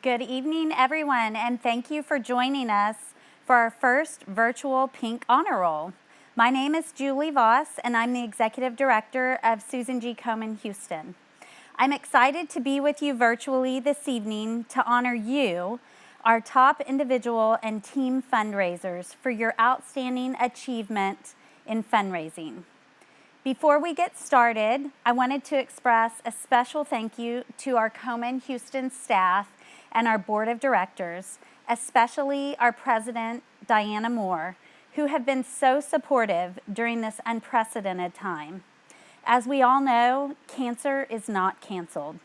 Good evening, everyone, and thank you for joining us for our first virtual Pink Honor Roll. My name is Julie Voss, and I'm the Executive Director of Susan G. Komen Houston. I'm excited to be with you virtually this evening to honor you, our top individual and team fundraisers, for your outstanding achievement in fundraising. Before we get started, I wanted to express a special thank you to our Komen Houston staff and our board of directors, especially our president, Diana Moore, who have been so supportive during this unprecedented time. As we all know, cancer is not canceled,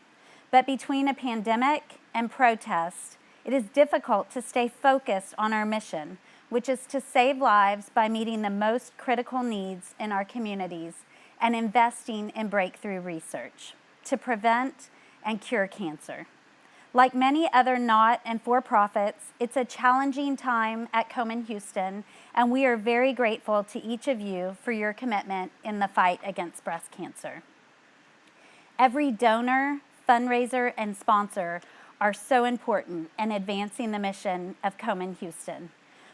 but between a pandemic and protest, it is difficult to stay focused on our mission, which is to save lives by meeting the most critical needs in our communities and investing in breakthrough research to prevent and cure cancer. Like many other not and for-profits, it's a challenging time at Komen Houston, and we are very grateful to each of you for your commitment in the fight against breast cancer. Every donor, fundraiser, and sponsor are so important in advancing the mission of Komen Houston.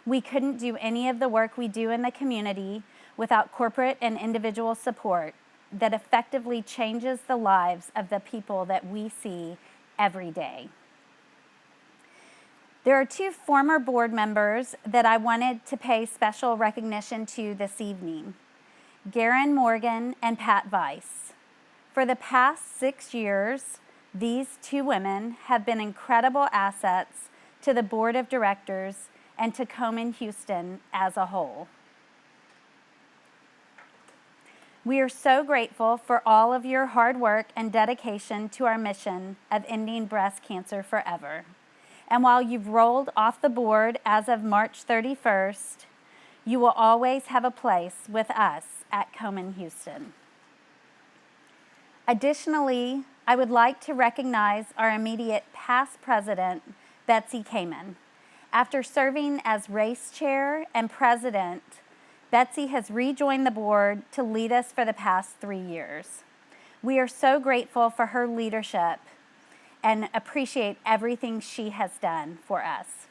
We couldn't do any of the work we do in the community without corporate and individual support that effectively changes the lives of the people that we see every day. There are two former board members that I wanted to pay special recognition to this evening, Garen Morgan and Pat Weiss. For the past 6 years, these two women have been incredible assets to the board of directors and to Komen Houston as a whole. We are so grateful for all of your hard work and dedication to our mission of ending breast cancer forever. And while you've rolled off the board as of March 31st, you will always have a place with us at Komen Houston. Additionally, I would like to recognize our immediate past president, Betsy Kamen. After serving as race chair and president, Betsy has rejoined the board to lead us for the past 3 years. We are so grateful for her leadership and appreciate everything she has done for us.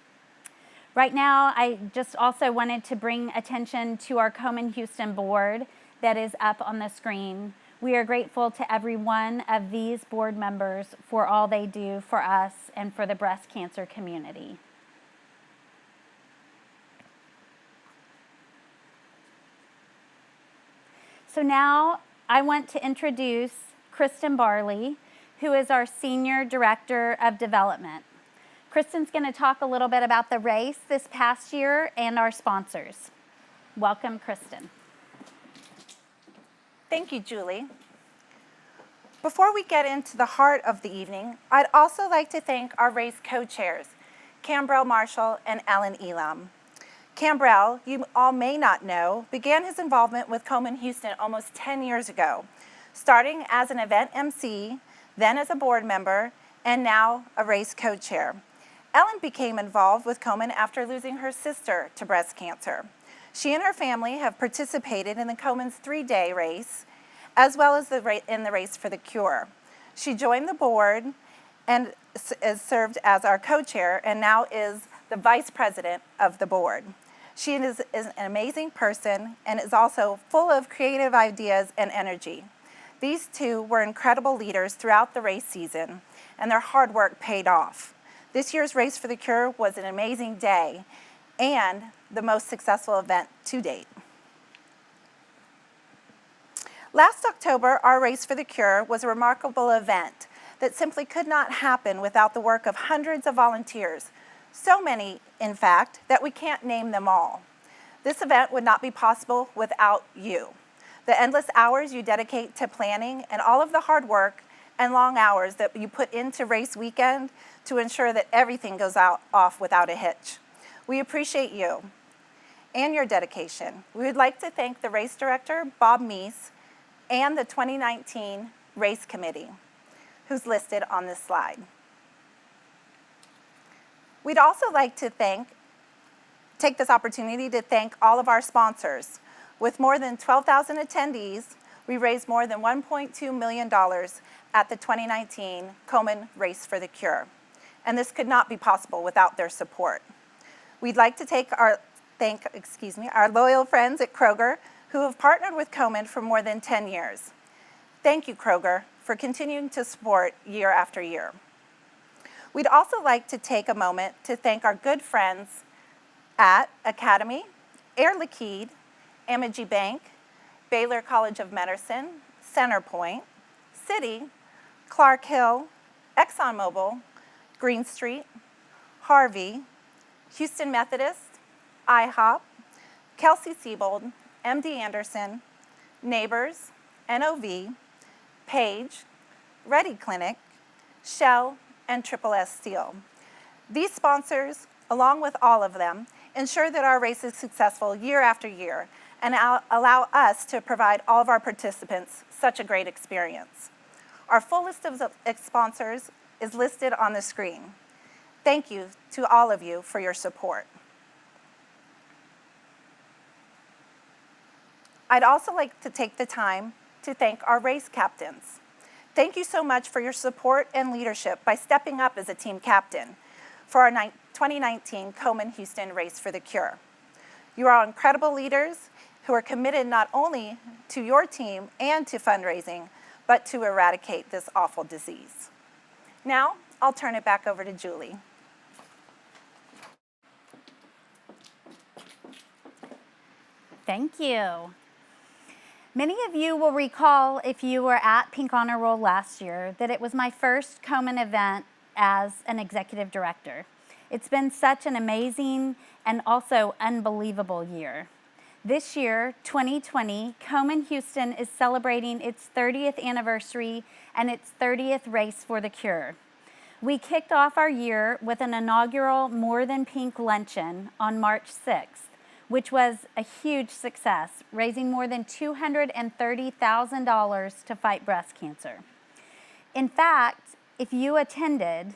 Right now, I just also wanted to bring attention to our Komen Houston board that is up on the screen. We are grateful to every one of these board members for all they do for us and for the breast cancer community. So now I want to introduce Kristen Barley, who is our Senior Director of Development. Kristen's going to talk a little bit about the race this past year and our sponsors. Welcome, Kristen. Thank you, Julie. Before we get into the heart of the evening, I'd also like to thank our race co-chairs, Cambrell Marshall and Alan Elam. Cambrell, you all may not know, began his involvement with Komen Houston almost 10 years ago, starting as an event MC, then as a board member, and now a race co-chair. Ellen became involved with Komen after losing her sister to breast cancer. She and her family have participated in the Komen's 3-day race, as well as in the Race for the Cure. She joined the board and has served as our co-chair and now is the vice president of the board. She is an amazing person and is also full of creative ideas and energy. These two were incredible leaders throughout the race season, and their hard work paid off. This year's Race for the Cure was an amazing day and the most successful event to date. Last October, our Race for the Cure was a remarkable event that simply could not happen without the work of hundreds of volunteers. So many, in fact, that we can't name them all. This event would not be possible without you. The endless hours you dedicate to planning and all of the hard work and long hours that you put into race weekend to ensure that everything goes off without a hitch. We appreciate you and your dedication. We would like to thank the race director, Bob Meese, and the 2019 Race Committee, who's listed on this slide. We'd also like to take this opportunity to thank all of our sponsors. With more than 12,000 attendees, we raised more than $1.2 million at the 2019 Komen Race for the Cure. and this could not be possible without their support. We'd like to thank our loyal friends at Kroger who have partnered with Komen for more than 10 years. Thank you, Kroger, for continuing to support year after year. We'd also like to take a moment to thank our good friends at Academy, Air Liquide, Amegy Bank, Baylor College of Medicine, Centerpoint, Citi, Clark Hill, ExxonMobil, Green Street, Harvey, Houston Methodist, IHOP, Kelsey-Seybold, MD Anderson, Neighbors, NOV, Page, Ready Clinic, Shell, and Triple S Steel. These sponsors, along with all of them, ensure that our race is successful year after year and allow us to provide all of our participants such a great experience. Our full list of sponsors is listed on the screen. Thank you to all of you for your support. I'd also like to take the time to thank our race captains. Thank you so much for your support and leadership by stepping up as a team captain for our 2019 Komen Houston Race for the Cure. You are incredible leaders who are committed not only to your team and to fundraising, but to eradicate this awful disease. Now, I'll turn it back over to Julie. Thank you. Many of you will recall, if you were at Pink Honor Roll last year, that it was my first Komen event as an executive director. It's been such an amazing and also unbelievable year. This year, 2020, Komen Houston is celebrating its 30th anniversary and its 30th Race for the Cure. We kicked off our year with an inaugural More Than Pink luncheon on March 6th, which was a huge success, raising more than $230,000 to fight breast cancer. In fact, if you attended,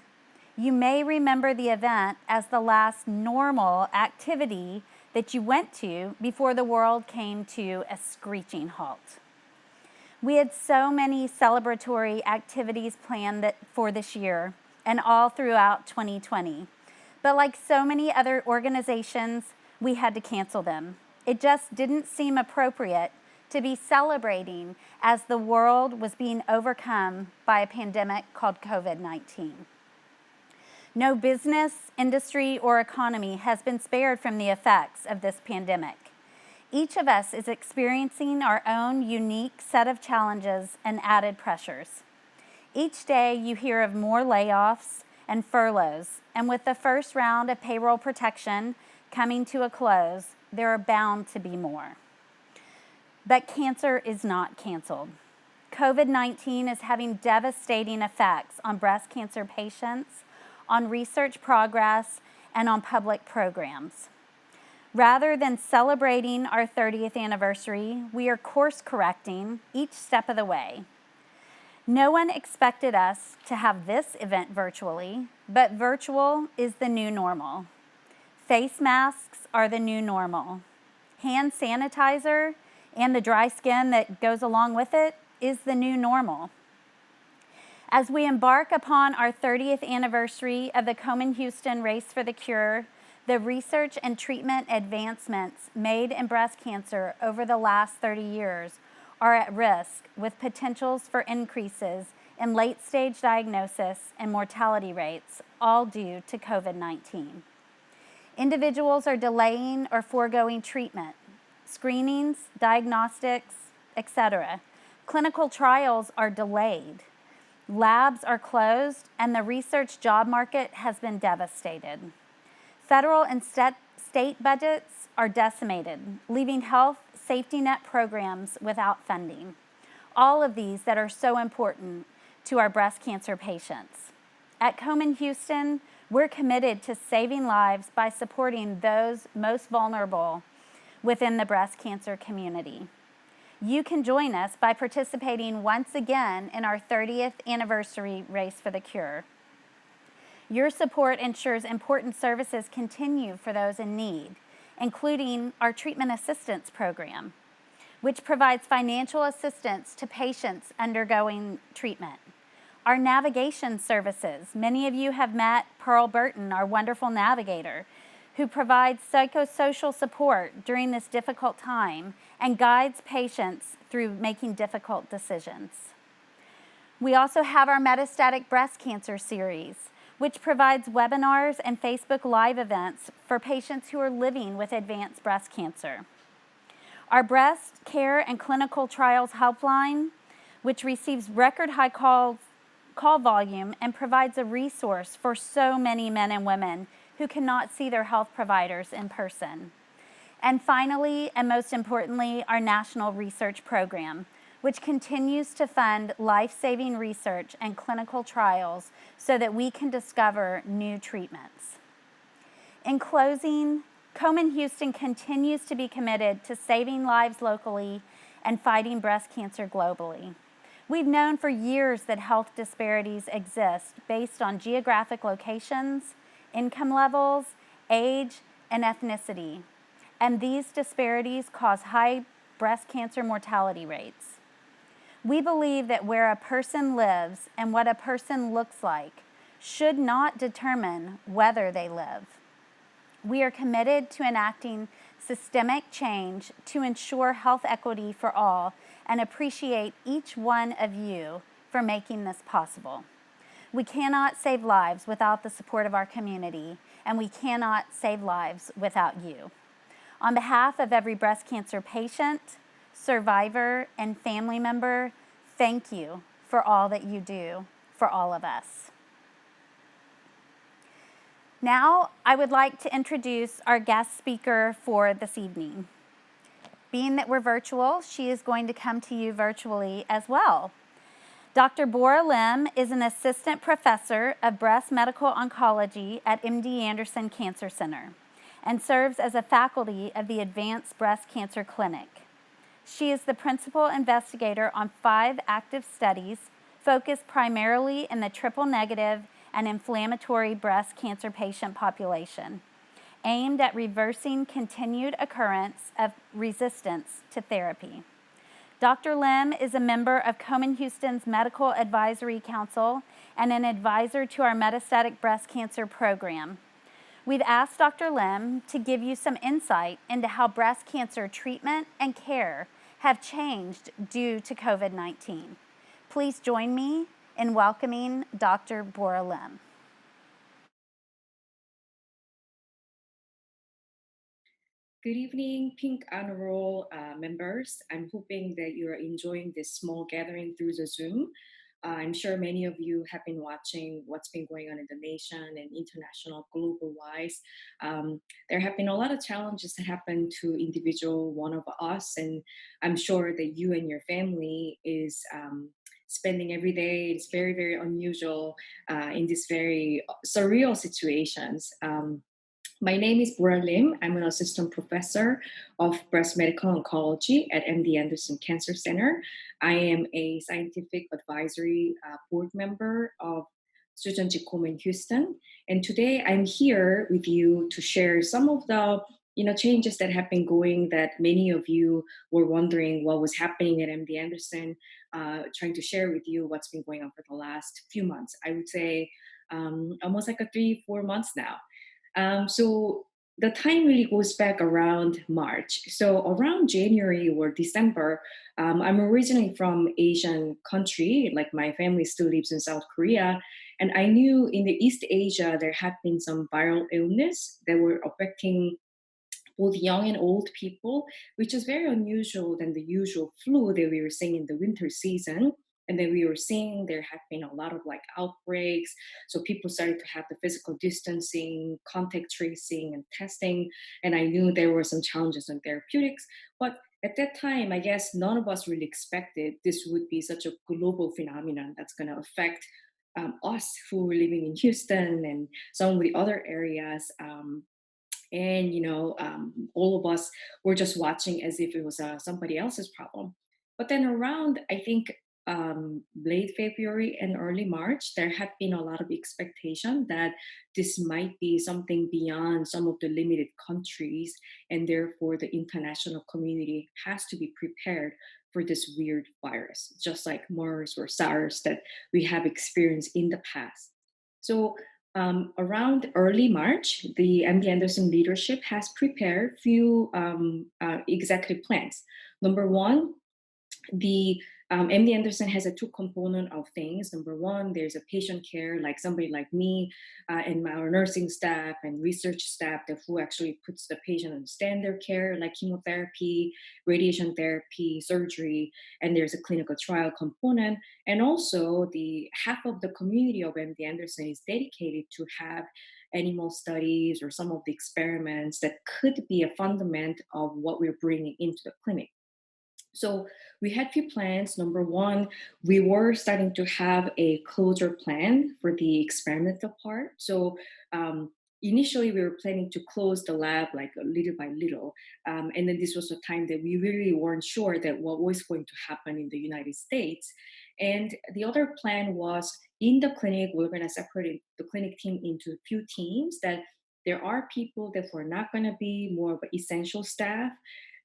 you may remember the event as the last normal activity that you went to before the world came to a screeching halt. We had so many celebratory activities planned for this year and all throughout 2020. But like so many other organizations, we had to cancel them. It just didn't seem appropriate to be celebrating as the world was being overcome by a pandemic called COVID-19. No business, industry, or economy has been spared from the effects of this pandemic. Each of us is experiencing our own unique set of challenges and added pressures. Each day you hear of more layoffs and furloughs, and with the first round of payroll protection coming to a close, there are bound to be more. But cancer is not canceled. COVID-19 is having devastating effects on breast cancer patients, on research progress, and on public programs. Rather than celebrating our 30th anniversary, we are course correcting each step of the way. No one expected us to have this event virtually, but virtual is the new normal. Face masks are the new normal. Hand sanitizer and the dry skin that goes along with it is the new normal. As we embark upon our 30th anniversary of the Komen Houston Race for the Cure, the research and treatment advancements made in breast cancer over the last 30 years are at risk, with potentials for increases in late-stage diagnosis and mortality rates, all due to COVID-19. Individuals are delaying or foregoing treatment, screenings, diagnostics, etc. Clinical trials are delayed. Labs are closed, and the research job market has been devastated. Federal and state budgets are decimated, leaving health safety net programs without funding. All of these that are so important to our breast cancer patients. At Komen Houston, we're committed to saving lives by supporting those most vulnerable within the breast cancer community. You can join us by participating once again in our 30th anniversary Race for the Cure. Your support ensures important services continue for those in need, including our Treatment Assistance Program, which provides financial assistance to patients undergoing treatment. Our navigation services. Many of you have met Pearl Burton, our wonderful navigator, who provides psychosocial support during this difficult time and guides patients through making difficult decisions. We also have our metastatic breast cancer series, which provides webinars and Facebook Live events for patients who are living with advanced breast cancer. Our breast care and clinical trials helpline, which receives record high call volume and provides a resource for so many men and women who cannot see their health providers in person. And finally, and most importantly, our national research program, which continues to fund life-saving research and clinical trials so that we can discover new treatments. In closing, Komen Houston continues to be committed to saving lives locally and fighting breast cancer globally. We've known for years that health disparities exist based on geographic locations, income levels, age, and ethnicity. And these disparities cause high breast cancer mortality rates. We believe that where a person lives and what a person looks like should not determine whether they live. We are committed to enacting systemic change to ensure health equity for all and appreciate each one of you for making this possible. We cannot save lives without the support of our community, and we cannot save lives without you. On behalf of every breast cancer patient, survivor, and family member, thank you for all that you do for all of us. Now, I would like to introduce our guest speaker for this evening. Being that we're virtual, she is going to come to you virtually as well. Dr. Bora Lim is an assistant professor of breast medical oncology at MD Anderson Cancer Center and serves as a faculty of the Advanced Breast Cancer Clinic. She is the principal investigator on 5 active studies focused primarily in the triple-negative and inflammatory breast cancer patient population, aimed at reversing continued occurrence of resistance to therapy. Dr. Lim is a member of Komen Houston's Medical Advisory Council and an advisor to our metastatic breast cancer program. We've asked Dr. Lim to give you some insight into how breast cancer treatment and care have changed due to COVID-19. Please join me in welcoming Dr. Bora Lim. Good evening, Pink Honor Roll members. I'm hoping that you are enjoying this small gathering through the Zoom. I'm sure many of you have been watching what's been going on in the nation and international, global wise. There have been a lot of challenges that happen to individual one of us, and I'm sure that you and your family is spending every day. It's very, very unusual in these very surreal situations. My name is Bora Lim. I'm an assistant professor of breast medical oncology at MD Anderson Cancer Center. I am a scientific advisory board member of Susan G. Komen Houston. And today I'm here with you to share some of the changes that have been going that many of you were wondering what was happening at MD Anderson, trying to share with you what's been going on for the last few months. I would say almost like 3-4 months now. So the time really goes back around March. So around January or December, I'm originally from Asian country, like my family still lives in South Korea. And I knew in the East Asia, there had been some viral illness that were affecting both young and old people, which is very unusual than the usual flu that we were seeing in the winter season. And then we were seeing there have been a lot of like outbreaks. So people started to have the physical distancing, contact tracing, and testing. And I knew there were some challenges in therapeutics. But at that time, I guess none of us really expected this would be such a global phenomenon that's going to affect us who were living in Houston and some of the other areas. And all of us were just watching as if it was somebody else's problem. But then around, I think, late February and early March, there had been a lot of expectation that this might be something beyond some of the limited countries, and therefore the international community has to be prepared for this weird virus, just like MERS or SARS that we have experienced in the past. So around early March, the MD Anderson leadership has prepared few executive plans. Number one, the MD Anderson has a two component of things. Number one, there's a patient care, like somebody like me and our nursing staff and research staff that who actually puts the patient on standard care, like chemotherapy, radiation therapy, surgery, and there's a clinical trial component. And also, the half of the community of MD Anderson is dedicated to have animal studies or some of the experiments that could be a fundament of what we're bringing into the clinic. So we had few plans. Number one, we were starting to have a closure plan for the experimental part. So initially, we were planning to close the lab like little by little, and then this was a time that we really weren't sure that what was going to happen in the United States. And the other plan was in the clinic, we are going to separate the clinic team into a few teams that there are people that were not going to be more of an essential staff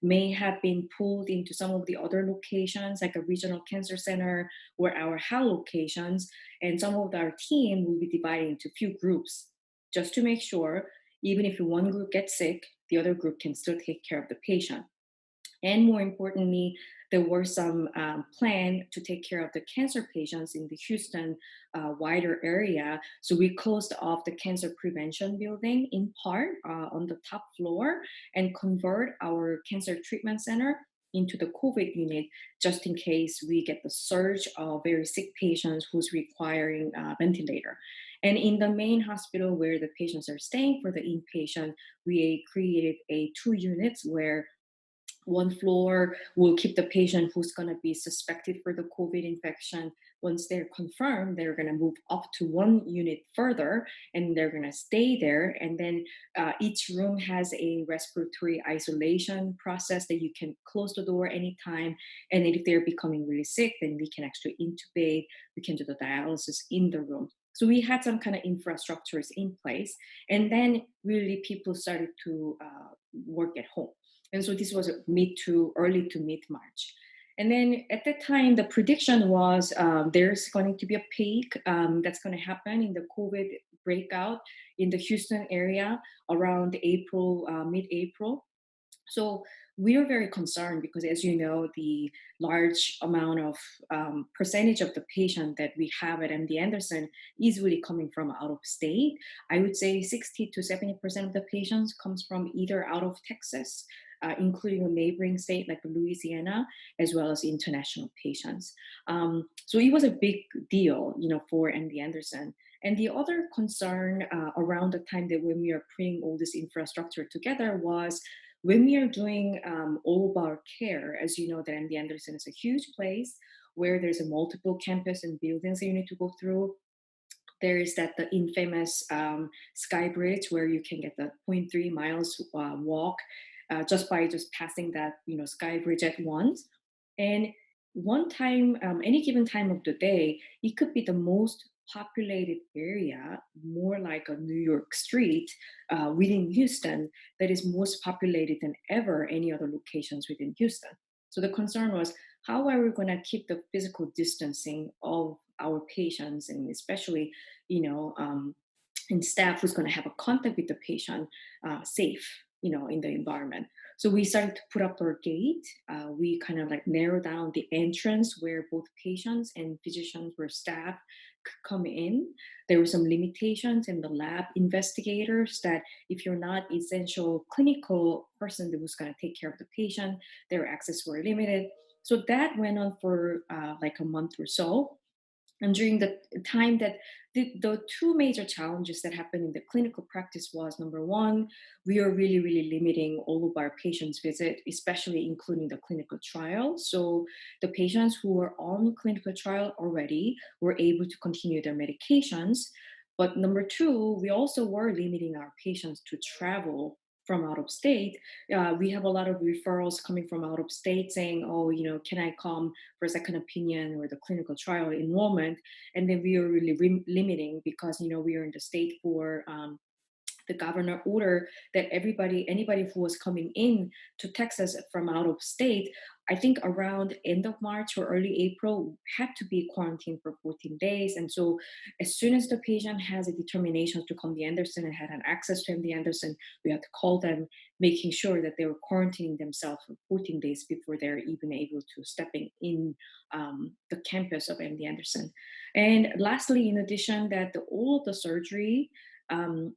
may have been pulled into some of the other locations, like a regional cancer center or our HAL locations. And some of our team will be divided into few groups just to make sure, even if one group gets sick, the other group can still take care of the patient. And more importantly, there were some plan to take care of the cancer patients in the Houston wider area. So we closed off the cancer prevention building in part on the top floor and convert our cancer treatment center into the COVID unit, just in case we get the surge of very sick patients who's requiring a ventilator. And in the main hospital where the patients are staying for the inpatient, we created a two units where one floor will keep the patient who's going to be suspected for the COVID infection. Once they're confirmed, they're going to move up to one unit further and they're going to stay there. And then each room has a respiratory isolation process that you can close the door anytime. And if they're becoming really sick, then we can actually intubate, we can do the dialysis in the room. So we had some kind of infrastructures in place. And then really people started to work at home. And so this was mid to early to mid March. And then at that time, the prediction was there's going to be a peak that's going to happen in the COVID breakout in the Houston area around April, mid April. So we are very concerned because, as you know, the large amount of percentage of the patient that we have at MD Anderson is really coming from out of state. I would say 60 to 70% of the patients comes from either out of Texas, including a neighboring state like Louisiana, as well as international patients. So it was a big deal, for MD Anderson. And the other concern around the time that when we are putting all this infrastructure together was when we are doing all of our care, as you know, that MD Anderson is a huge place where there's a multiple campus and buildings that you need to go through. There is the infamous Sky Bridge where you can get the zero point 0.3 miles walk just by just passing that Sky Bridge at once. And one time, any given time of the day, it could be the most populated area, more like a New York street within Houston, that is most populated than ever any other locations within Houston. So the concern was, how are we going to keep the physical distancing of our patients, and especially, and staff who's going to have a contact with the patient safe, in the environment. So we started to put up our gate. We kind of like narrow down the entrance where both patients and physicians or staff could come in. There were some limitations in the lab investigators that if you're not essential clinical person that was going to take care of the patient, their access were limited. So that went on for like a month or so. And during the time that the two major challenges that happened in the clinical practice was, number one, we are really, really limiting all of our patients' visit, especially including the clinical trial. So the patients who were on clinical trial already were able to continue their medications. But number two, we also were limiting our patients to travel from out of state. We have a lot of referrals coming from out of state saying, oh, can I come for a second opinion or the clinical trial enrollment? And then we are really limiting because, we are in the state for the governor order that anybody who was coming in to Texas from out of state I think around end of March or early April had to be quarantined for 14 days. And so as soon as the patient has a determination to come to Anderson and had an access to MD Anderson, we had to call them, making sure that they were quarantining themselves for 14 days before they're even able to stepping in the campus of MD Anderson. And lastly, in addition, that all of the surgery,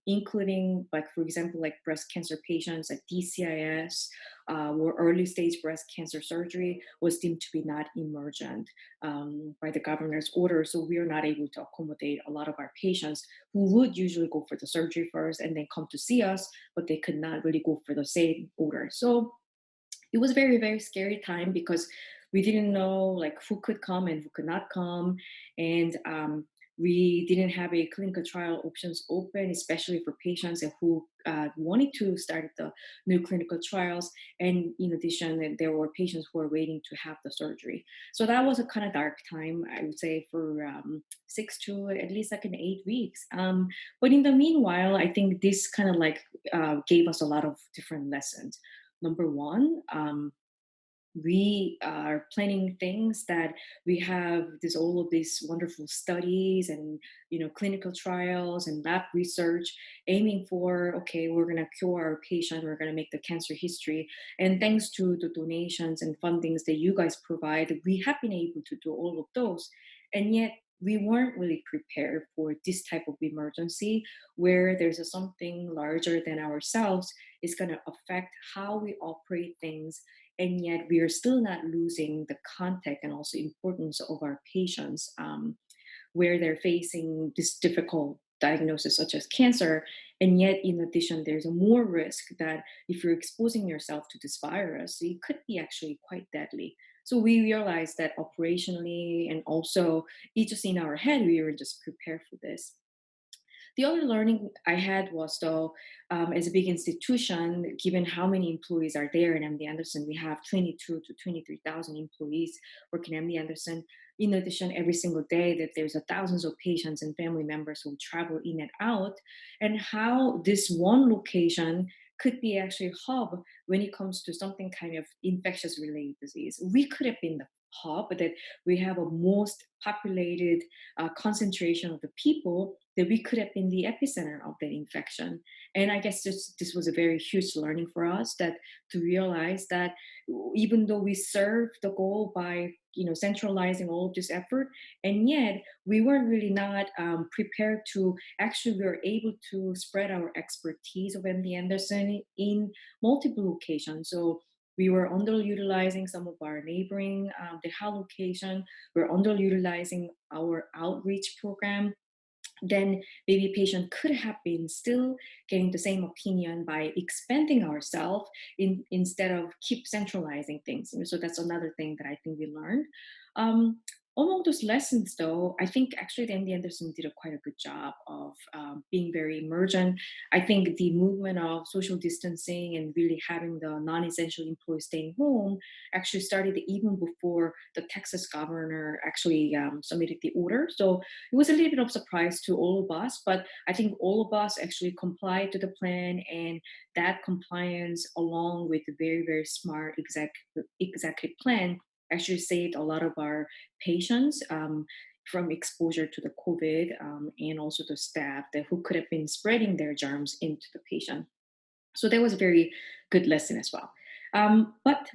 including, like for example, like breast cancer patients, like DCIS or early stage breast cancer surgery, was deemed to be not emergent by the governor's order. So we are not able to accommodate a lot of our patients who would usually go for the surgery first and then come to see us, but they could not really go for the same order. So it was a very, very scary time because we didn't know like who could come and who could not come. And we didn't have a clinical trial options open, especially for patients who wanted to start the new clinical trials. And in addition, there were patients who were waiting to have the surgery. So that was a kind of dark time, I would say, for 6 to at least like in 8 weeks. But in the meanwhile, I think this kind of like gave us a lot of different lessons. Number one, we are planning things that we have this all of these wonderful studies and clinical trials and lab research aiming for, okay, we're going to cure our patient, we're going to make the cancer history, and thanks to the donations and fundings that you guys provide, we have been able to do all of those. And yet we weren't really prepared for this type of emergency where there's something larger than ourselves is going to affect how we operate things, and yet we are still not losing the contact and also importance of our patients, where they're facing this difficult diagnosis such as cancer. And yet in addition, there's a more risk that if you're exposing yourself to this virus, it could be actually quite deadly. So we realized that operationally and also it just in our head, we were just prepared for this. The other learning I had was, though, as a big institution, given how many employees are there in MD Anderson, we have 22 to 23,000 employees working at MD Anderson. In addition, every single day that there's thousands of patients and family members who travel in and out, and how this one location could be actually a hub when it comes to something kind of infectious related disease. We could have been the hub, but that we have a most populated concentration of the people, that we could have been the epicenter of that infection. And I guess this was a very huge learning for us, that to realize that even though we serve the goal by centralizing all of this effort, and yet we weren't really not prepared to actually we were able to spread our expertise of MD Anderson in multiple locations. So we were underutilizing some of our neighboring the Hal location. We're underutilizing our outreach program. Then maybe patient could have been still getting the same opinion by expanding ourselves instead of keep centralizing things. So that's another thing that I think we learned. Um, Among those lessons, though, I think actually the MD Anderson did quite a good job of being very emergent. I think the movement of social distancing and really having the non-essential employees staying home actually started even before the Texas governor actually submitted the order. So it was a little bit of surprise to all of us, but I think all of us actually complied to the plan, and that compliance, along with the very, very smart executive plan, actually saved a lot of our patients from exposure to the COVID, and also the staff that who could have been spreading their germs into the patient. So that was a very good lesson as well. But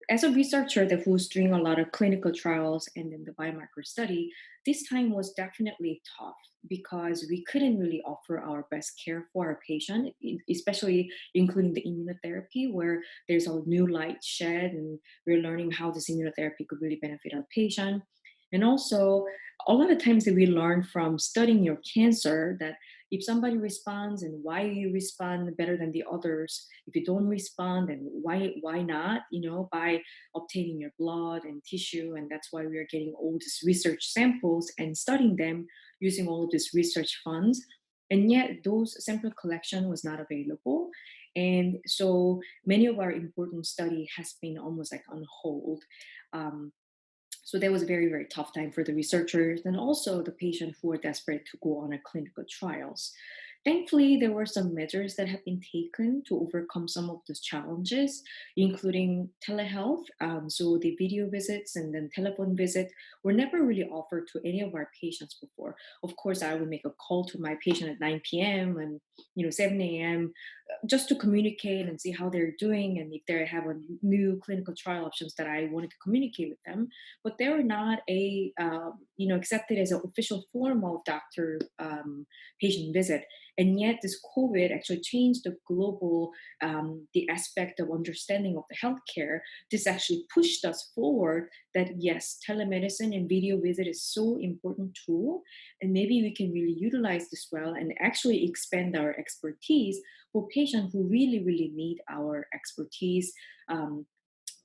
as a researcher that was doing a lot of clinical trials and then the biomarker study, this time was definitely tough because we couldn't really offer our best care for our patient, especially including the immunotherapy, where there's a new light shed and we're learning how this immunotherapy could really benefit our patient. And also, a lot of times that we learn from studying your cancer that if somebody responds and why you respond better than the others, if you don't respond, then why not, by obtaining your blood and tissue. And that's why we are getting all these research samples and studying them using all of these research funds. And yet those sample collection was not available. And so many of our important study has been almost like on hold. Um, so that was a very, very tough time for the researchers and also the patient who were desperate to go on a clinical trials. Thankfully, there were some measures that have been taken to overcome some of those challenges, including telehealth. So the video visits and then telephone visit were never really offered to any of our patients before. Of course, I would make a call to my patient at 9 p.m. and 7 a.m. Just to communicate and see how they're doing and if they have a new clinical trial options that I wanted to communicate with them. But they were not a accepted as an official form of doctor patient visit, and yet this COVID actually changed the global the aspect of understanding of the healthcare. This actually pushed us forward that yes, telemedicine and video visit is so important tool, and maybe we can really utilize this well and actually expand our expertise for patients who really need our expertise um,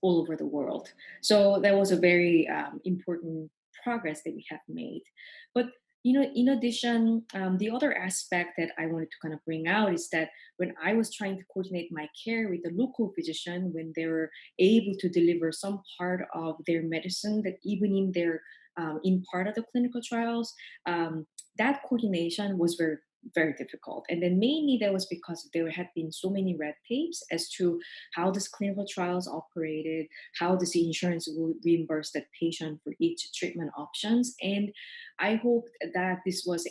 all over the world. So that was a very important progress that we have made. But in addition, the other aspect that I wanted to kind of bring out is that when I was trying to coordinate my care with the local physician, when they were able to deliver some part of their medicine that even in their in part of the clinical trials, that coordination was very difficult. And then mainly that was because there had been so many red tapes as to how this clinical trials operated, how does the insurance will reimburse that patient for each treatment options. And I hope that this was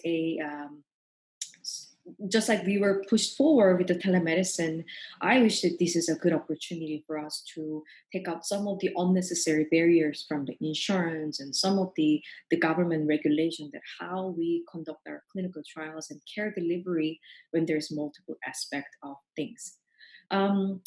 just like we were pushed forward with the telemedicine. I wish that this is a good opportunity for us to take out some of the unnecessary barriers from the insurance and some of the government regulation that how we conduct our clinical trials and care delivery when there's multiple aspect of things. Um,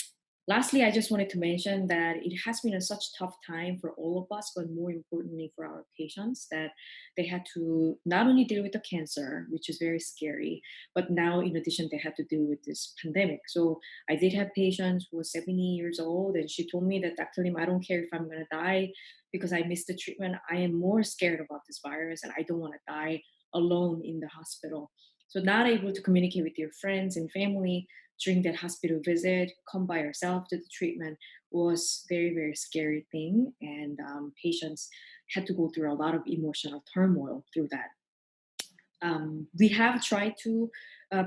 Lastly, I just wanted to mention that it has been a such tough time for all of us, but more importantly for our patients, that they had to not only deal with the cancer, which is very scary, but now in addition they had to deal with this pandemic. So I did have patients who was 70 years old, and she told me that, Dr. Lim, I don't care if I'm going to die because I missed the treatment. I am more scared about this virus, and I don't want to die alone in the hospital. So not able to communicate with your friends and family during that hospital visit, come by yourself to the treatment was very scary thing, and patients had to go through a lot of emotional turmoil through that. We have tried to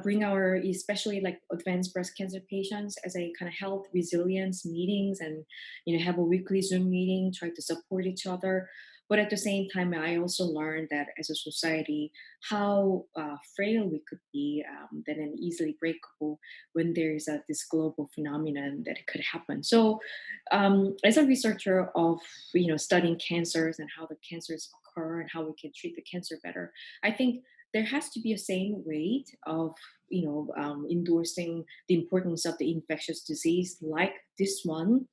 bring our, especially like advanced breast cancer patients, as a kind of health resilience meetings, and have a weekly Zoom meeting, try to support each other. But at the same time, I also learned that as a society, how frail we could be, that and easily breakable when there is this global phenomenon that could happen. So, as a researcher of studying cancers and how the cancers occur and how we can treat the cancer better, I think there has to be a same weight of endorsing the importance of the infectious disease like this one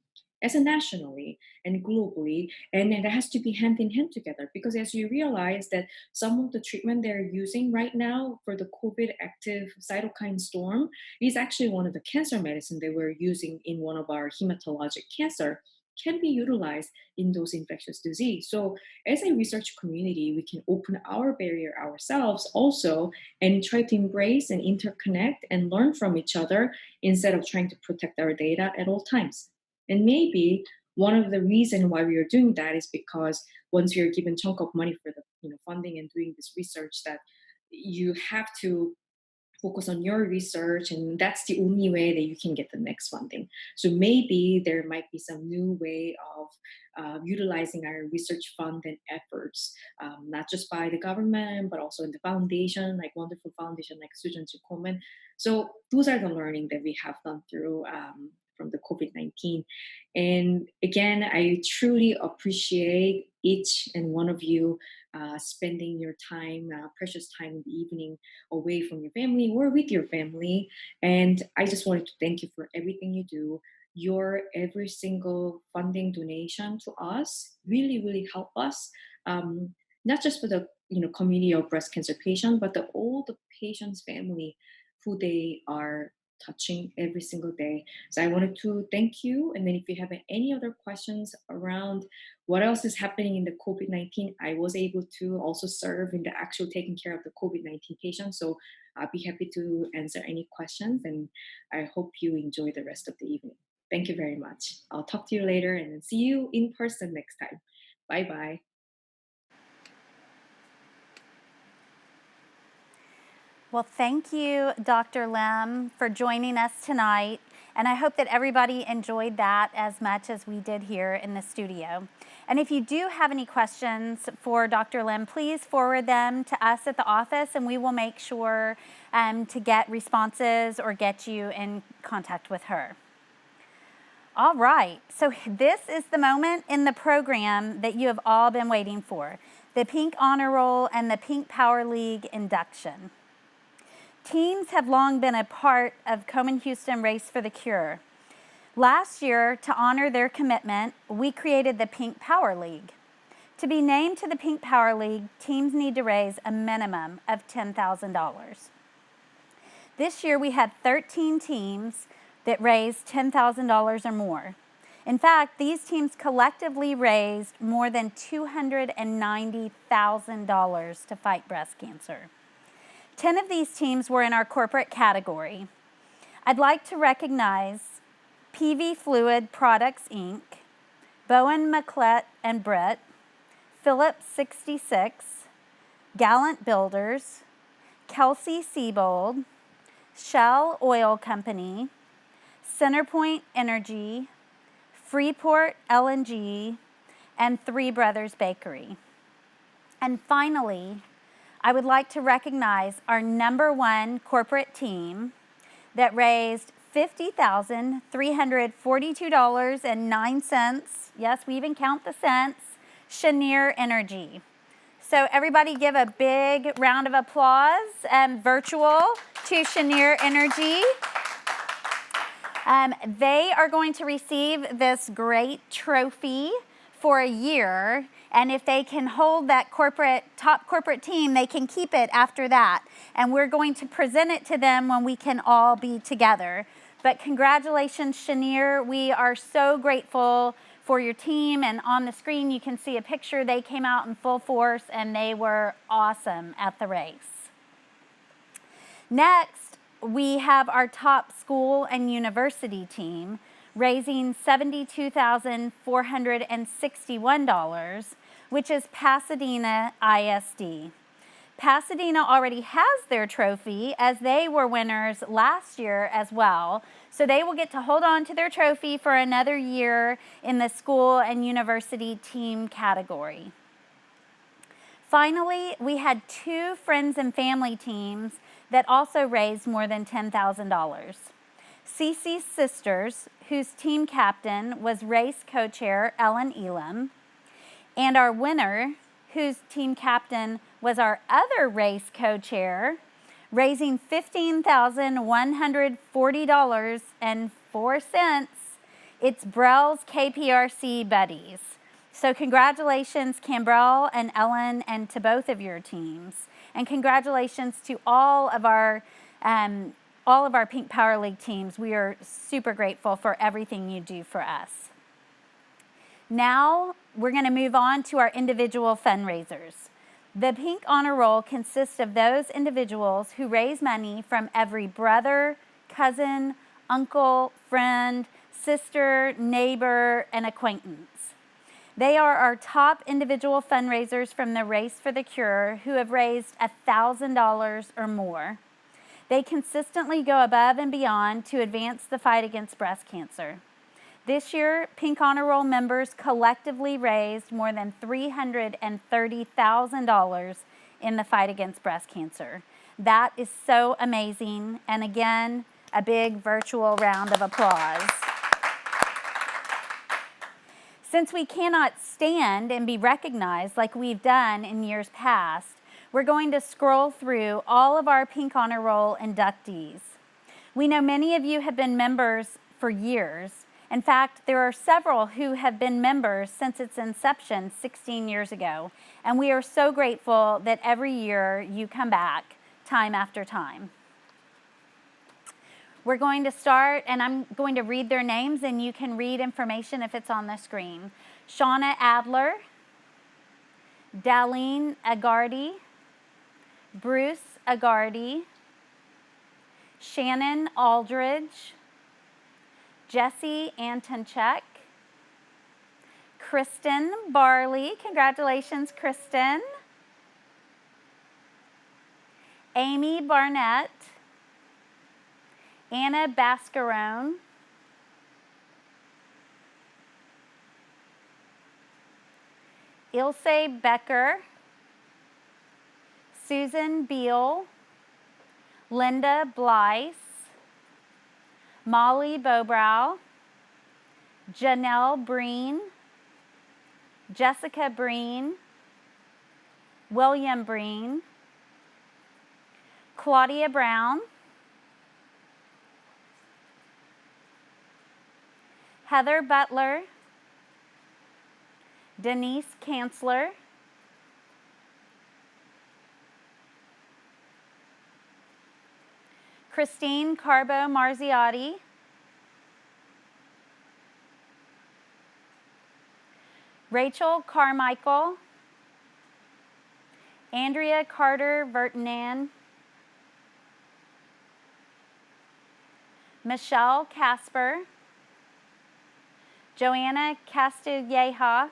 as a nationally and globally, and it has to be hand in hand together, because as you realize that some of the treatment they're using right now for the COVID active cytokine storm is actually one of the cancer medicine they were using in one of our hematologic cancer can be utilized in those infectious disease. So as a research community, we can open our barrier ourselves also and try to embrace and interconnect and learn from each other instead of trying to protect our data at all times. And maybe one of the reason why we are doing that is because once you're given chunk of money for the funding and doing this research, that you have to focus on your research, and that's the only way that you can get the next funding. So maybe there might be some new way of utilizing our research fund and efforts, not just by the government but also in the foundation, like wonderful foundation like Susan G. Komen. So those are the learning that we have done through from the COVID-19. And again, I truly appreciate each and one of you spending your time, precious time in the evening, away from your family or with your family. And I just wanted to thank you for everything you do. Your every single funding donation to us really help us, not just for the community of breast cancer patient, but all the patients' family who they are touching every single day. So I wanted to thank you. And then if you have any other questions around what else is happening in the COVID-19, I was able to also serve in the actual taking care of the COVID-19 patients. So I'll be happy to answer any questions, and I hope you enjoy the rest of the evening. Thank you very much. I'll talk to you later and then see you in person next time. Bye bye. Well, thank you, Dr. Lim, for joining us tonight. And I hope that everybody enjoyed that as much as we did here in the studio. And if you do have any questions for Dr. Lim, please forward them to us at the office, and we will make sure to get responses or get you in contact with her. All right, so this is the moment in the program that you have all been waiting for, the Pink Honor Roll and the Pink Power League induction. Teams have long been a part of Komen Houston Race for the Cure. Last year, to honor their commitment, we created the Pink Power League. To be named to the Pink Power League, teams need to raise a minimum of $10,000. This year, we had 13 teams that raised $10,000 or more. In fact, these teams collectively raised more than $290,000 to fight breast cancer. 10 of these teams were in our corporate category. I'd like to recognize PV Fluid Products, Inc., Bowen McClett and Britt, Phillips 66, Gallant Builders, Kelsey Siebold, Shell Oil Company, Centerpoint Energy, Freeport LNG, and Three Brothers Bakery. And finally, I would like to recognize our #1 corporate team that raised $50,342.09. Yes, we even count the cents. Cheniere Energy. So everybody give a big round of applause, virtual, to Cheniere Energy. They are going to receive this great trophy for a year, and if they can hold that top corporate team, they can keep it after that. And we're going to present it to them when we can all be together. But congratulations, Cheniere. We are so grateful for your team, and on the screen you can see a picture. They came out in full force, and they were awesome at the race. Next, we have our top school and university team, raising $72,461, which is Pasadena ISD. Pasadena already has their trophy, as they were winners last year as well. So they will get to hold on to their trophy for another year in the school and university team category. Finally, we had 2 friends and family teams that also raised more than $10,000. Cece's Sisters, whose team captain was race co-chair Ellen Elam, and our winner, whose team captain was our other race co-chair, raising $15,140.04. It's Brell's KPRC Buddies. So congratulations, Cambrell and Ellen, and to both of your teams. And congratulations to all of our Pink Power League teams. We are super grateful for everything you do for us. Now, we're going to move on to our individual fundraisers. The Pink Honor Roll consists of those individuals who raise money from every brother, cousin, uncle, friend, sister, neighbor, and acquaintance. They are our top individual fundraisers from the Race for the Cure who have raised $1,000 or more. They consistently go above and beyond to advance the fight against breast cancer. This year, Pink Honor Roll members collectively raised more than $330,000 in the fight against breast cancer. That is so amazing. And again, a big virtual round of applause. Since we cannot stand and be recognized like we've done in years past, we're going to scroll through all of our Pink Honor Roll inductees. We know many of you have been members for years. In fact, there are several who have been members since its inception 16 years ago, and we are so grateful that every year you come back time after time. We're going to start, and I'm going to read their names, and you can read information if it's on the screen. Shauna Adler, Darlene Agardi, Bruce Agardi, Shannon Aldridge, Jesse Antonchek, Kristen Barley, congratulations, Kristen, Amy Barnett, Anna Bascarone, Ilse Becker, Susan Beal, Linda Blyce, Molly Bobrow, Janelle Breen, Jessica Breen, William Breen, Claudia Brown, Heather Butler, Denise Kanzler, Christine Carbo Marziotti, Rachel Carmichael, Andrea Carter Vertanen, Michelle Casper, Joanna Castilleja,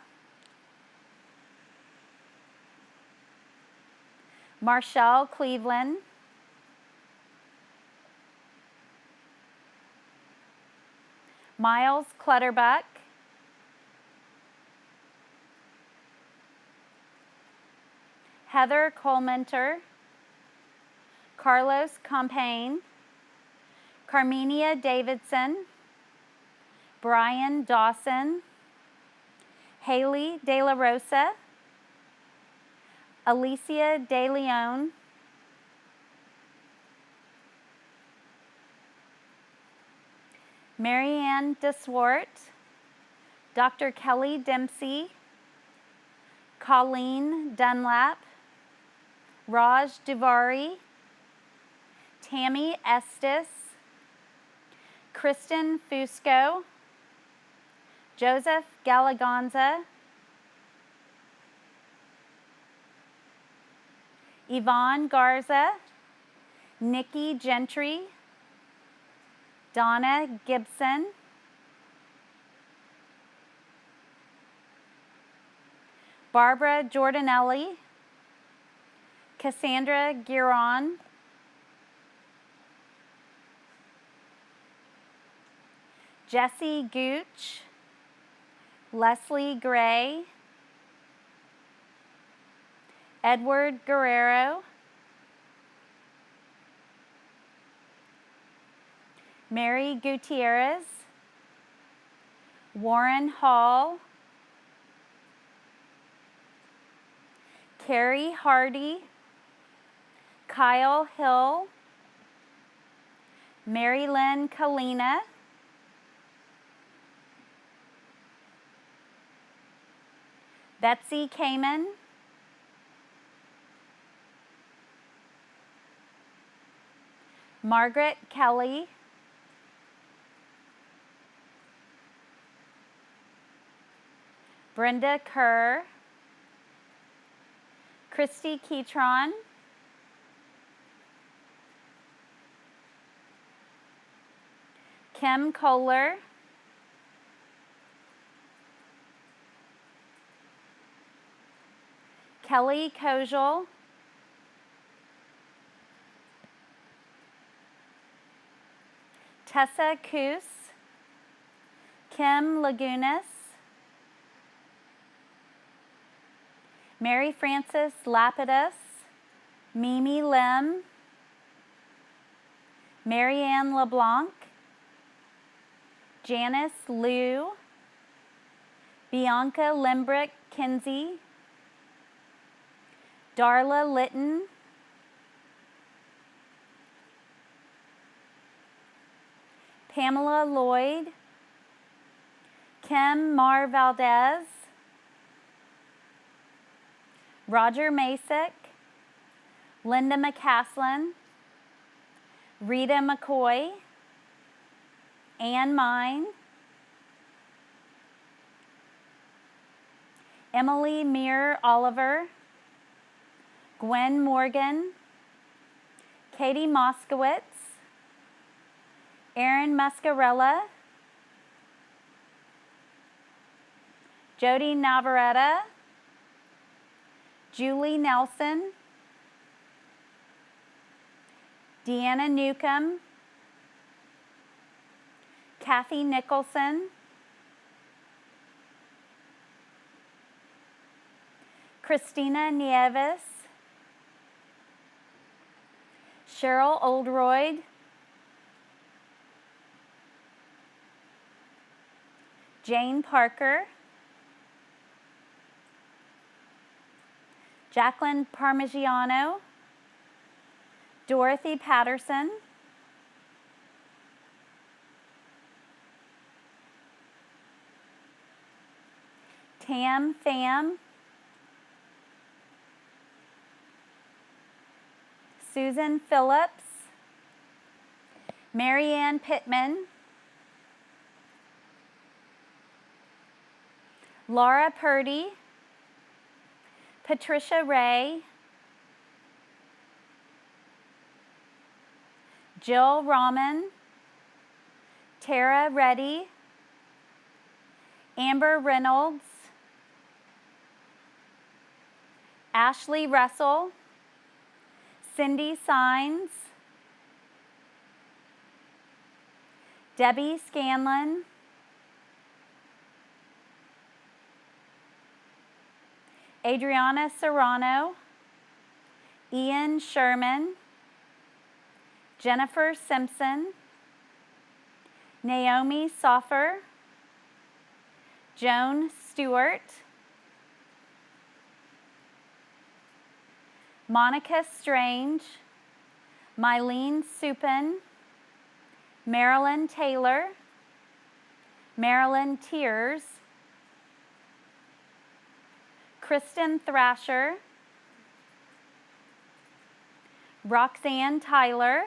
Marshall Cleveland, Miles Clutterbuck, Heather Colementer, Carlos Compain, Carmenia Davidson, Brian Dawson, Haley De La Rosa, Alicia De Leon, Marianne DeSwart, Dr. Kelly Dempsey, Colleen Dunlap, Raj Duvari, Tammy Estes, Kristen Fusco, Joseph Galaganza, Yvonne Garza, Nikki Gentry, Donna Gibson, Barbara Giordanelli, Cassandra Giron, Jesse Gooch, Leslie Gray, Edward Guerrero, Mary Gutierrez, Warren Hall, Carrie Hardy, Kyle Hill, Mary Lynn Kalina, Betsy Kamen, Margaret Kelly, Brenda Kerr, Christy Keytron, Kim Kohler, Kelly Kojal, Tessa Koos, Kim Lagunas, Mary Frances Lapidus, Mimi Lim, Marianne LeBlanc, Janice Liu, Bianca Limbrick Kinsey, Darla Litton, Pamela Lloyd, Kim Mar Valdez, Roger Masick, Linda McCaslin, Rita McCoy, Ann Mine, Emily Meir Oliver, Gwen Morgan, Katie Moskowitz, Erin Muscarella, Jody Navarrete, Julie Nelson, Deanna Newcomb, Kathy Nicholson, Christina Nieves, Cheryl Oldroyd, Jane Parker, Jacqueline Parmigiano, Dorothy Patterson, Tam Pham, Susan Phillips, Marianne Pittman, Laura Purdy, Patricia Ray, Jill Rahman, Tara Reddy, Amber Reynolds, Ashley Russell, Cindy Sines, Debbie Scanlon, Adriana Serrano, Ian Sherman, Jennifer Simpson, Naomi Soffer, Joan Stewart, Monica Strange, Mylene Supin, Marilyn Taylor, Marilyn Tears, Kristen Thrasher, Roxanne Tyler,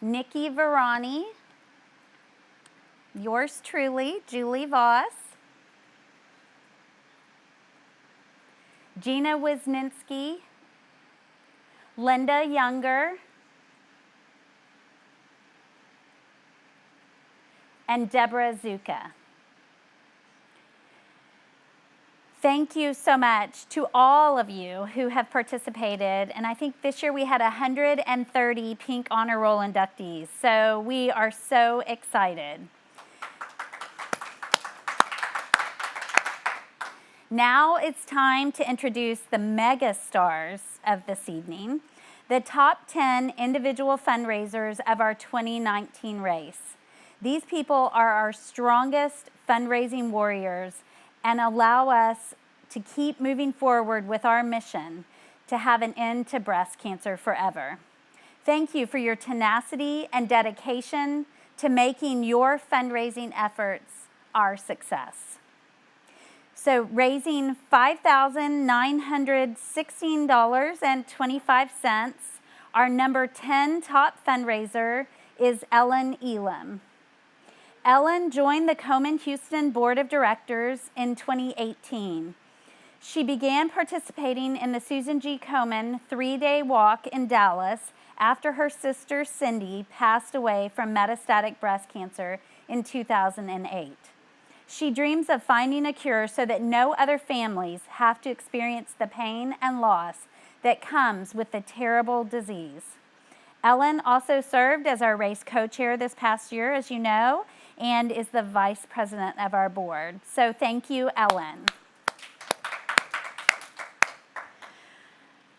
Nikki Verani, yours truly, Julie Voss, Gina Wisniewski, Linda Younger, and Deborah Zuka. Thank you so much to all of you who have participated. And I think this year we had 130 Pink Honor Roll inductees. So we are so excited. Now it's time to introduce the mega stars of this evening, the top 10 individual fundraisers of our 2019 race. These people are our strongest fundraising warriors and allow us to keep moving forward with our mission to have an end to breast cancer forever. Thank you for your tenacity and dedication to making your fundraising efforts our success. So raising $5,916.25, our number 10 top fundraiser is Ellen Elam. Ellen joined the Komen Houston Board of Directors in 2018. She began participating in the Susan G. Komen 3-day walk in Dallas after her sister Cindy passed away from metastatic breast cancer in 2008. She dreams of finding a cure so that no other families have to experience the pain and loss that comes with the terrible disease. Ellen also served as our race co-chair this past year, as you know, and is the vice president of our board. So thank you, Ellen.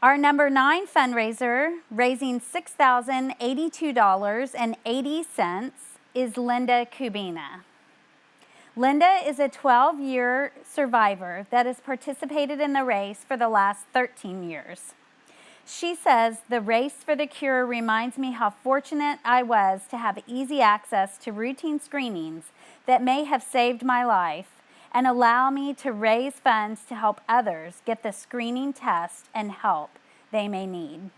Our number 9 fundraiser, raising $6,082.80, is Linda Kubina. Linda is a 12-year survivor that has participated in the race for the last 13 years. She says, the race for the cure reminds me how fortunate I was to have easy access to routine screenings that may have saved my life and allow me to raise funds to help others get the screening test and help they may need.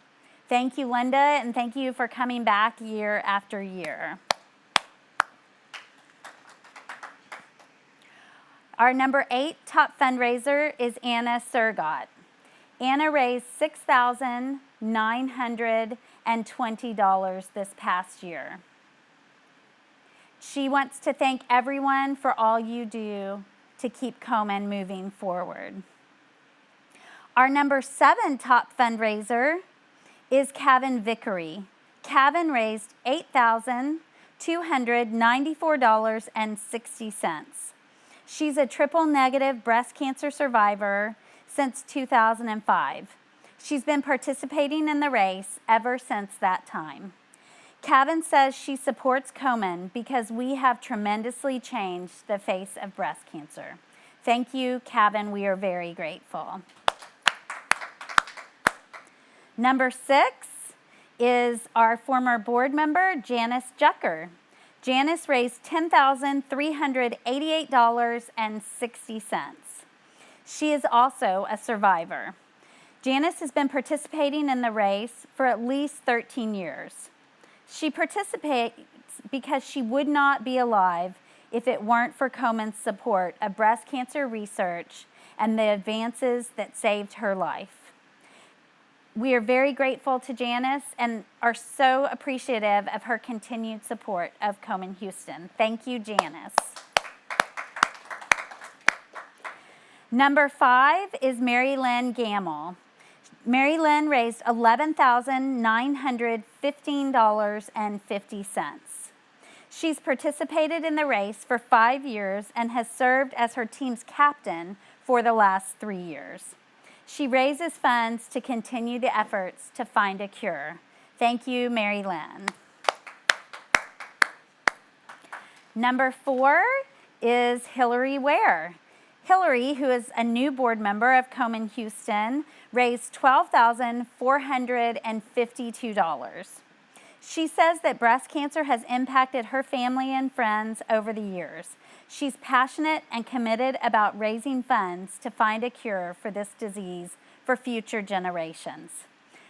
Thank you, Linda, and thank you for coming back year after year. Our number 8 top fundraiser is Anna Surgott. Anna raised $6,920 this past year. She wants to thank everyone for all you do to keep Komen moving forward. Our number 7 top fundraiser is Kavin Vickery. Kavin raised $8,294.60. She's a triple negative breast cancer survivor since 2005. She's been participating in the race ever since that time. Kavin says she supports Komen because we have tremendously changed the face of breast cancer. Thank you, Kavin. We are very grateful. Number 6 is our former board member, Janice Jucker. Janice raised $10,388.60. She is also a survivor. Janice has been participating in the race for at least 13 years. She participates because she would not be alive if it weren't for Komen's support of breast cancer research and the advances that saved her life. We are very grateful to Janice and are so appreciative of her continued support of Komen Houston. Thank you, Janice. Number 5 is Mary Lynn Gamble. Mary Lynn raised $11,915.50. She's participated in the race for 5 years and has served as her team's captain for the last 3 years. She raises funds to continue the efforts to find a cure. Thank you, Mary Lynn. Number 4 is Hillary Ware. Hillary, who is a new board member of Komen Houston, raised $12,452. She says that breast cancer has impacted her family and friends over the years. She's passionate and committed about raising funds to find a cure for this disease for future generations.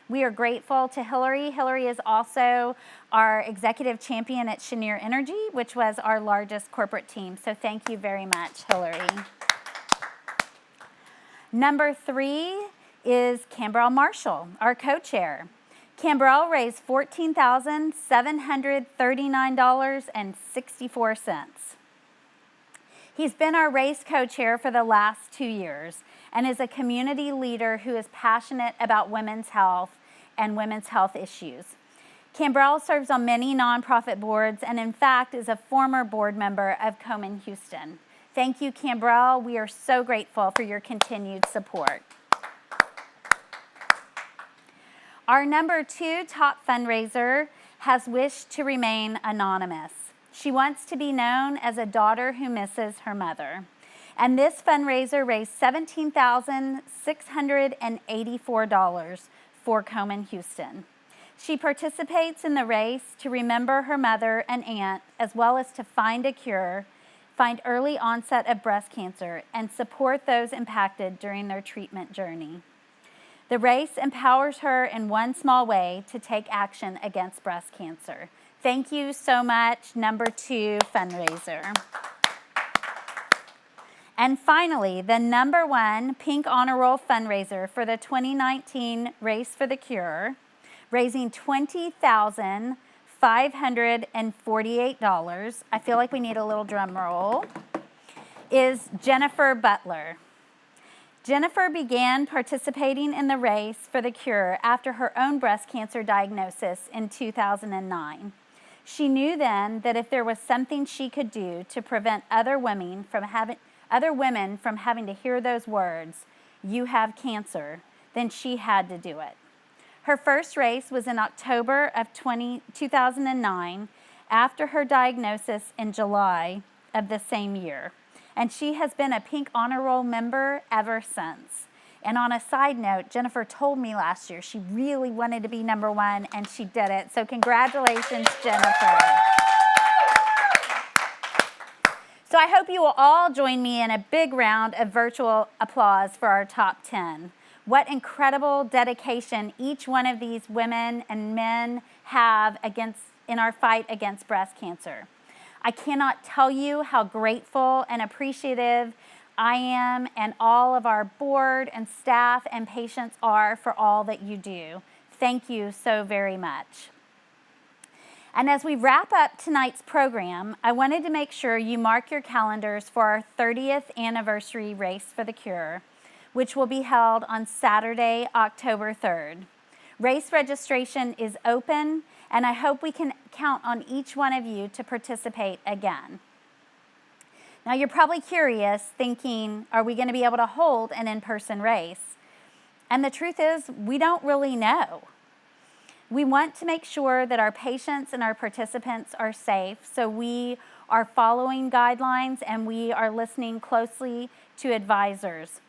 We are grateful to Hillary. Hillary is also our executive champion at Cheniere Energy, which was our largest corporate team. So thank you very much, Hillary. Number 3 is Cambrell Marshall, our co-chair. Cambrell raised $14,739.64. He's been our race co-chair for the last 2 years and is a community leader who is passionate about women's health and women's health issues. Cambrell serves on many nonprofit boards and in fact is a former board member of Komen Houston. Thank you, Cambrell. We are so grateful for your continued support. Our number 2 top fundraiser has wished to remain anonymous. She wants to be known as a daughter who misses her mother. And this fundraiser raised $17,684 for Komen Houston. She participates in the race to remember her mother and aunt, as well as to find a cure, find early onset of breast cancer, and support those impacted during their treatment journey. The race empowers her in one small way to take action against breast cancer. Thank you so much, number 2 fundraiser. And finally, the number 1 Pink Honor Roll fundraiser for the 2019 Race for the Cure, raising $20,548. I feel like we need a little drum roll, is Jennifer Butler. Jennifer began participating in the race for the cure after her own breast cancer diagnosis in 2009. She knew then that if there was something she could do to prevent other women from having to hear those words, "You have cancer," then she had to do it. Her first race was in October of 2009 after her diagnosis in July of the same year. And she has been a Pink Honor Roll member ever since. And on a side note, Jennifer told me last year she really wanted to be number 1, and she did it. So congratulations, Jennifer. So I hope you will all join me in a big round of virtual applause for our top 10. What incredible dedication each one of these women and men have in our fight against breast cancer. I cannot tell you how grateful and appreciative I am and all of our board and staff and patients are for all that you do. Thank you so very much. And as we wrap up tonight's program, I wanted to make sure you mark your calendars for our 30th anniversary Race for the Cure, which will be held on Saturday, October 3rd. Race registration is open, and I hope we can count on each one of you to participate again. Now, you're probably curious, thinking, are we going to be able to hold an in-person race? And the truth is, we don't really know. We want to make sure that our patients and our participants are safe, so we are following guidelines and we are listening closely to advisors.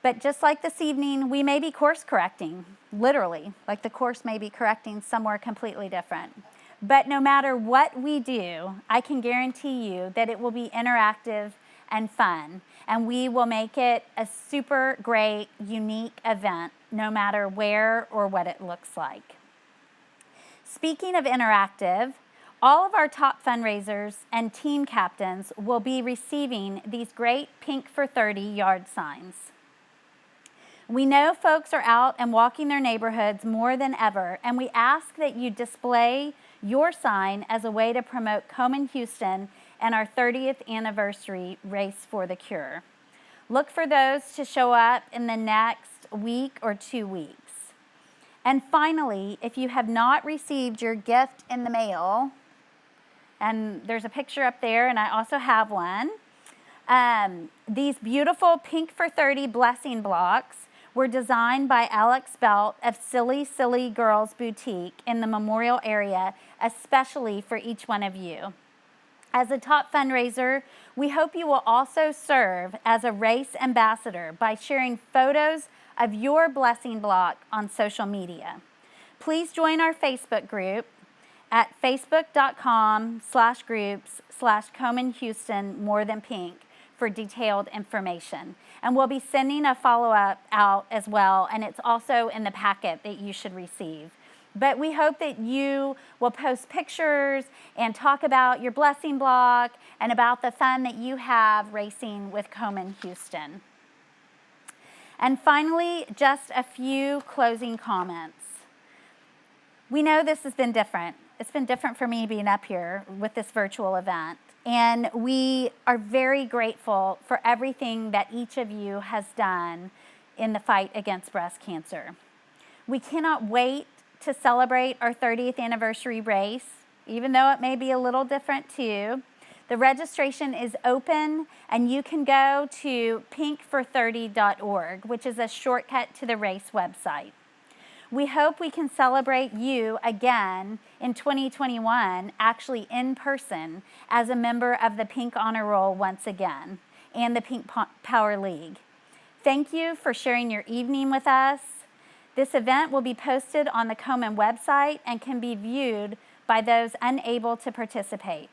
But just like this evening, we may be course correcting, literally, like the course may be correcting somewhere completely different. But no matter what we do, I can guarantee you that it will be interactive and fun, and we will make it a super great, unique event, no matter where or what it looks like. Speaking of interactive, all of our top fundraisers and team captains will be receiving these great Pink for 30 yard signs. We know folks are out and walking their neighborhoods more than ever, and we ask that you display your sign as a way to promote Komen Houston and our 30th anniversary Race for the Cure. Look for those to show up in the next week or 2 weeks. And finally, if you have not received your gift in the mail, and there's a picture up there, and I also have one, these beautiful Pink for 30 blessing blocks were designed by Alex Belt of Silly Silly Girls Boutique in the Memorial area, especially for each one of you. As a top fundraiser, we hope you will also serve as a race ambassador by sharing photos of your blessing block on social media. Please join our Facebook group at facebook.com/groups/Komen Houston More Than Pink for detailed information. And we'll be sending a follow-up out as well, and it's also in the packet that you should receive. But we hope that you will post pictures and talk about your blessing block and about the fun that you have racing with Komen Houston. And finally, just a few closing comments. We know this has been different. It's been different for me being up here with this virtual event. And we are very grateful for everything that each of you has done in the fight against breast cancer. We cannot wait to celebrate our 30th anniversary race, even though it may be a little different too. The registration is open, and you can go to pinkfor30.org, which is a shortcut to the race website. We hope we can celebrate you again in 2021, actually in person, as a member of the Pink Honor Roll once again, and the Pink Power League. Thank you for sharing your evening with us. This event will be posted on the Komen website and can be viewed by those unable to participate.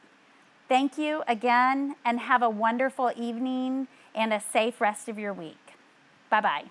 Thank you again, and have a wonderful evening and a safe rest of your week. Bye-bye.